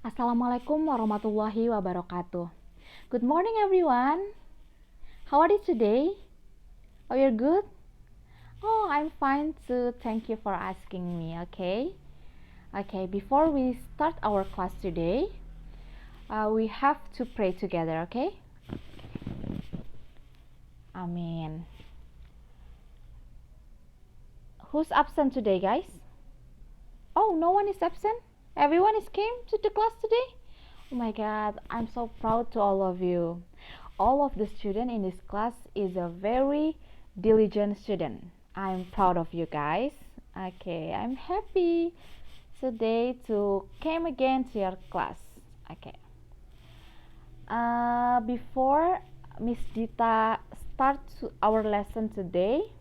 Assalamualaikum warahmatullahi wabarakatuh. Good morning everyone. How are you today? Oh, you're good? Oh, I'm fine too. Thank you for asking me, okay? Okay, before we start our class today, we have to pray together, okay? Amin. Who's absent today, guys? Oh, no one is absent? Everyone is came to the class today? Oh my god, I'm so proud to all of you. All of the student in this class is a very diligent student. I'm proud of you guys. Okay, I'm happy today to came again to your class. Okay. Before Miss Dita starts our lesson today,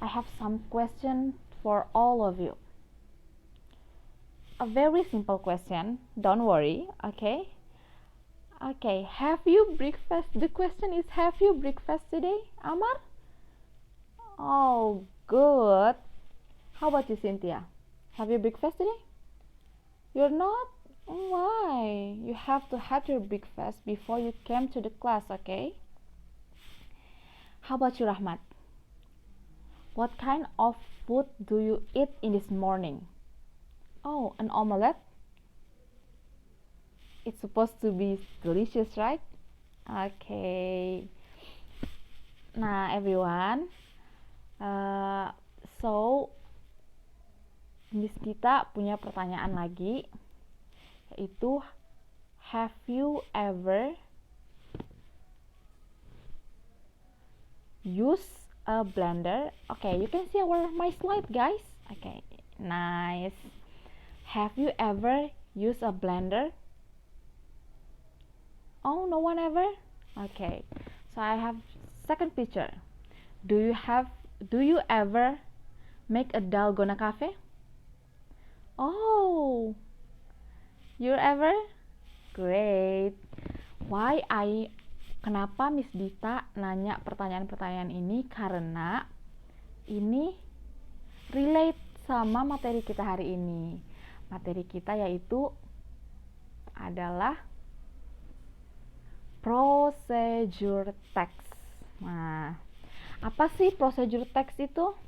I have some question for all of you. A very simple question. Don't worry. Okay. Okay, have you breakfast? The question is, have you breakfast today, Amar? Oh, good. How about you, Cynthia? Have you breakfast today? You're not? Why? You have to have your breakfast before you came to the class, okay? How about you, Rahmat? What kind of food do you eat in this morning? Oh, an omelette? It's supposed to be delicious, right? Okay. Nah, everyone. So, Miss Gita punya pertanyaan lagi, yaitu have you ever use a blender? Okay, you can see my slide, guys. Okay, nice. Have you ever used a blender? Oh, no one ever? Okay, so I have second picture. Do you ever make a dalgona cafe? Oh, you ever? Great. Kenapa Miss Dita nanya pertanyaan-pertanyaan ini? Karena ini relate sama materi kita hari ini. Materi kita yaitu adalah procedure text. Nah, apa sih procedure text itu?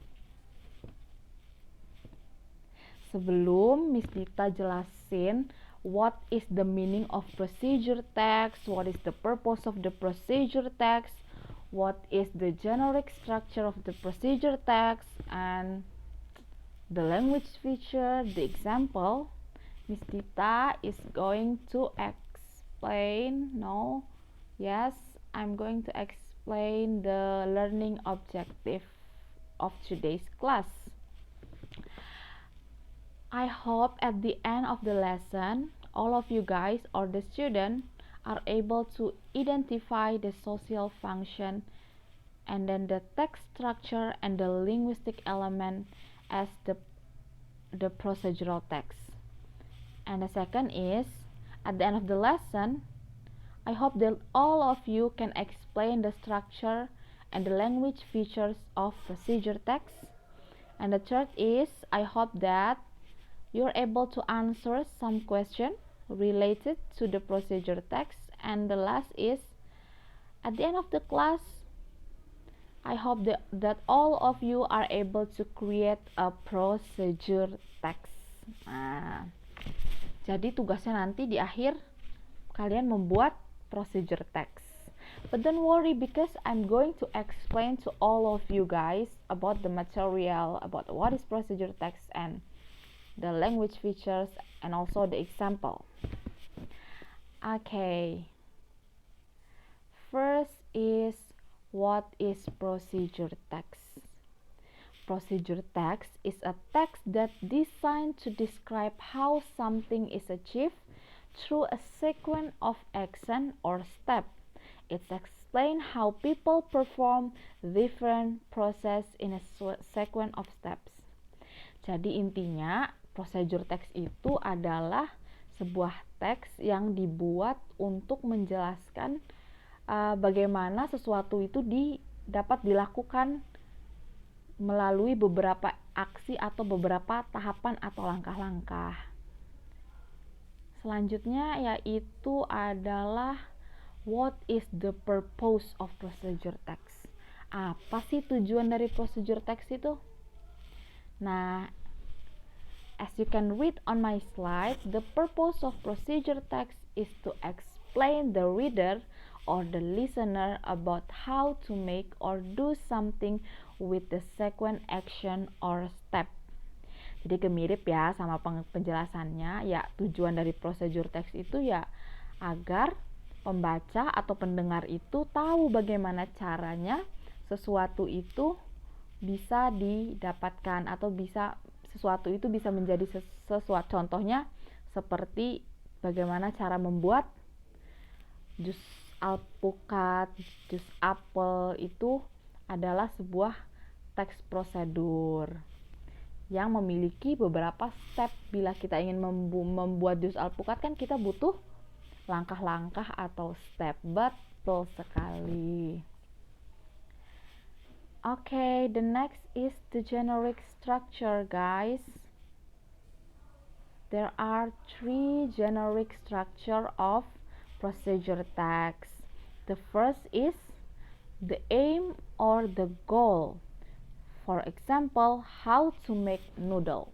Sebelum Miss Dita jelasin what is the meaning of procedure text, what is the purpose of the procedure text, what is the generic structure of the procedure text, and the language feature, the example, Miss Dita is going to explain, I'm going to explain the learning objective of today's class. I hope at the end of the lesson, all of you guys or the student are able to identify the social function and then the text structure and the linguistic element as the procedural text. And the second is, at the end of the lesson, I hope that all of you can explain the structure and the language features of procedure text. And the third is, I hope that you're able to answer some question related to the procedure text. And the last is, at the end of the class, I hope that all of you are able to create a procedure text. Nah, jadi tugasnya nanti di akhir kalian membuat procedure text. But don't worry, because I'm going to explain to all of you guys about the material, about what is procedure text and the language features and also the example. Okay. First is, what is procedure text? Procedure text is a text that designed to describe how something is achieved through a sequence of action or step. It explains how people perform different process in a sequence of steps. Jadi intinya, procedure text itu adalah sebuah teks yang dibuat untuk menjelaskan bagaimana sesuatu itu dapat dilakukan melalui beberapa aksi atau beberapa tahapan atau langkah-langkah. Selanjutnya yaitu adalah what is the purpose of procedure text? Apa sih tujuan dari procedure text itu? Nah, as you can read on my slide, the purpose of procedure text is to explain the reader or the listener about how to make or do something with the sequence action or step. Jadi kemirip ya sama penjelasannya. Ya, tujuan dari procedure text itu ya agar pembaca atau pendengar itu tahu bagaimana caranya sesuatu itu bisa didapatkan atau sesuatu itu bisa menjadi sesuatu. Contohnya seperti bagaimana cara membuat jus alpukat, jus apel, itu adalah sebuah teks prosedur yang memiliki beberapa step. Bila kita ingin membuat jus alpukat kan kita butuh langkah-langkah atau step. Betul sekali. Okay, the next is the generic structure, guys. There are 3 generic structure of procedure text. The first is the aim or the goal. For example, how to make noodle.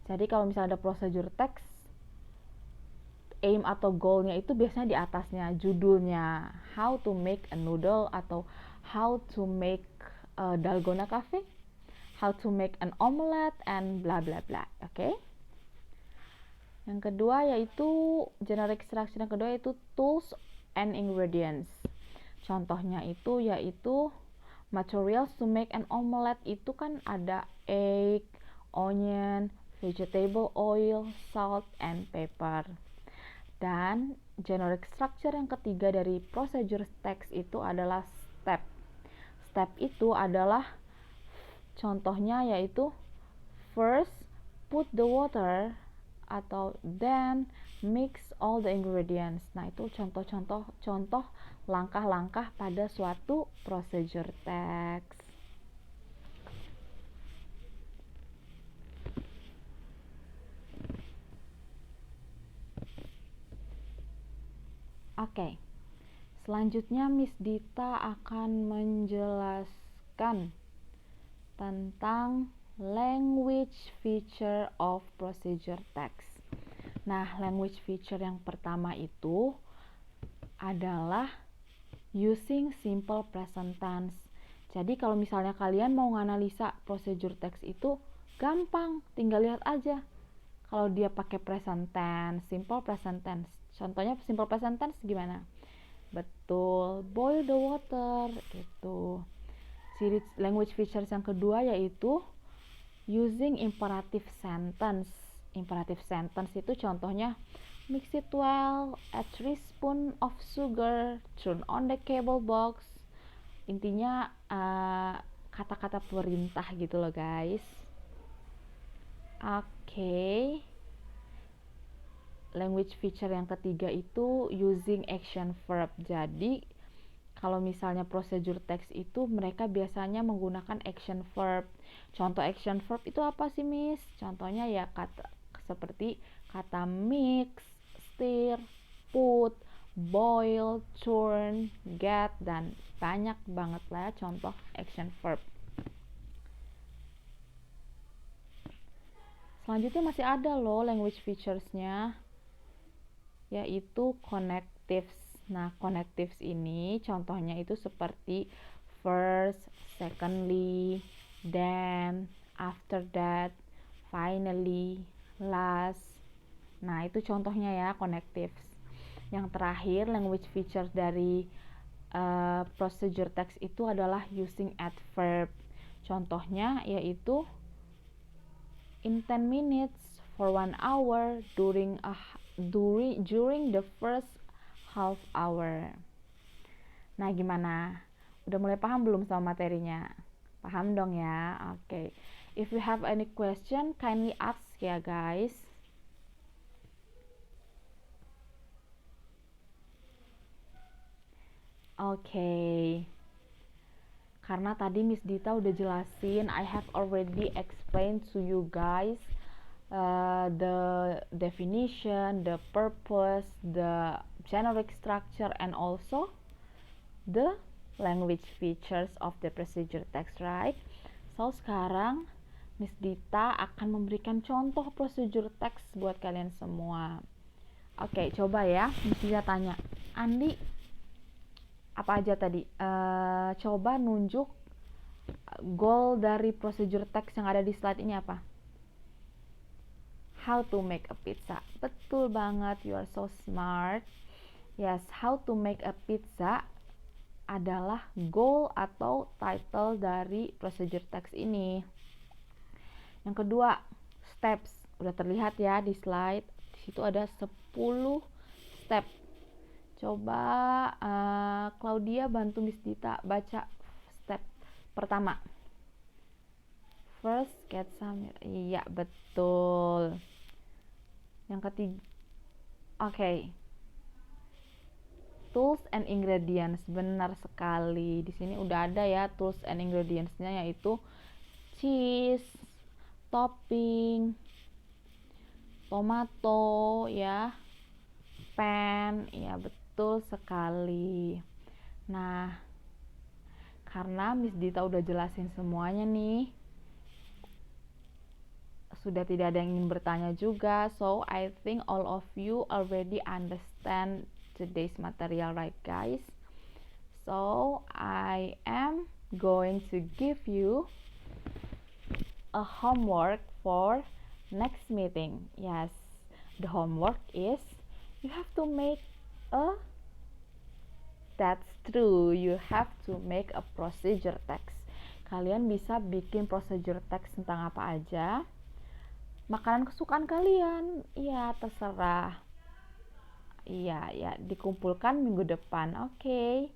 Jadi kalau misalnya ada procedure text, aim atau goalnya itu biasanya di atasnya, judulnya how to make a noodle atau how to make a dalgona cafe, how to make an omelette, and bla bla bla. Oke. Yang kedua yaitu generic structure yang kedua yaitu tools and ingredients. Contohnya itu yaitu materials to make an omelette itu kan ada egg, onion, vegetable oil, salt, and pepper. Dan generic structure yang ketiga dari procedure text itu adalah step. Step itu adalah contohnya yaitu first put the water atau then mix all the ingredients. Nah, itu contoh langkah-langkah pada suatu procedure text. Oke. Selanjutnya Miss Dita akan menjelaskan tentang language feature of procedure text. Nah, language feature yang pertama itu adalah using simple present tense. Jadi kalau misalnya kalian mau nganalisa procedure text itu gampang, tinggal lihat aja. Kalau dia pakai present tense, simple present tense. Contohnya simple present tense gimana? Betul, boil the water gitu. Ciri language features yang kedua yaitu using imperative sentence. Imperative sentence itu contohnya mix it well, add 3 spoon of sugar, turn on the cable box. Intinya kata-kata perintah gitu loh guys. Oke. Language feature yang ketiga itu using action verb. Jadi kalau misalnya procedure text itu mereka biasanya menggunakan action verb. Contoh action verb itu apa sih, Miss? Contohnya ya seperti kata mix, stir, put, boil, turn, get, dan banyak banget lah ya contoh action verb. Selanjutnya masih ada loh language features-nya, yaitu connectives. Nah, connectives ini contohnya itu seperti first, secondly, then, after that, finally, last. Nah, itu contohnya ya connectives. Yang terakhir, language features dari procedure text itu adalah using adverb. Contohnya yaitu in 10 minutes, for 1 hour, during the first half hour. Nah, gimana? Udah mulai paham belum sama materinya? Paham dong ya? Oke. If you have any question, kindly ask ya guys. Oke. Karena tadi Miss Dita udah jelasin, I have already explained to you guys the definition, the purpose, the generic structure, and also the language features of the procedure text, right? So sekarang Miss Dita akan memberikan contoh procedure text buat kalian semua. Oke, coba ya, Miss Dita tanya, Andi, apa aja tadi? Coba nunjuk goal dari procedure text yang ada di slide ini apa? How to make a pizza. Betul banget, you are so smart. Yes, how to make a pizza adalah goal atau title dari procedure text ini. Yang kedua, steps. Udah terlihat ya di slide. Di situ ada 10 step. Coba Claudia bantu Miss Dita baca step pertama. First, get some. Iya, betul. Yang ketiga, oke. Tools and ingredients, benar sekali. Di sini udah ada ya tools and ingredients-nya, yaitu cheese, topping, tomato ya, pan, ya betul sekali. Nah, karena Miss Dita udah jelasin semuanya nih, sudah tidak ada yang ingin bertanya juga. So I think all of you already understand today's material, right guys? So I am going to give you a homework for next meeting. Yes, the homework is you have to make a, that's true, you have to make a procedure text. Kalian bisa bikin procedure text tentang apa aja. Makanan kesukaan kalian, ya terserah. Iya, ya dikumpulkan minggu depan. Okay.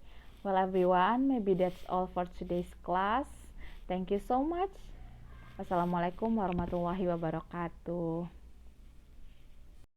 Well everyone, maybe that's all for today's class. Thank you so much. Wassalamualaikum warahmatullahi wabarakatuh.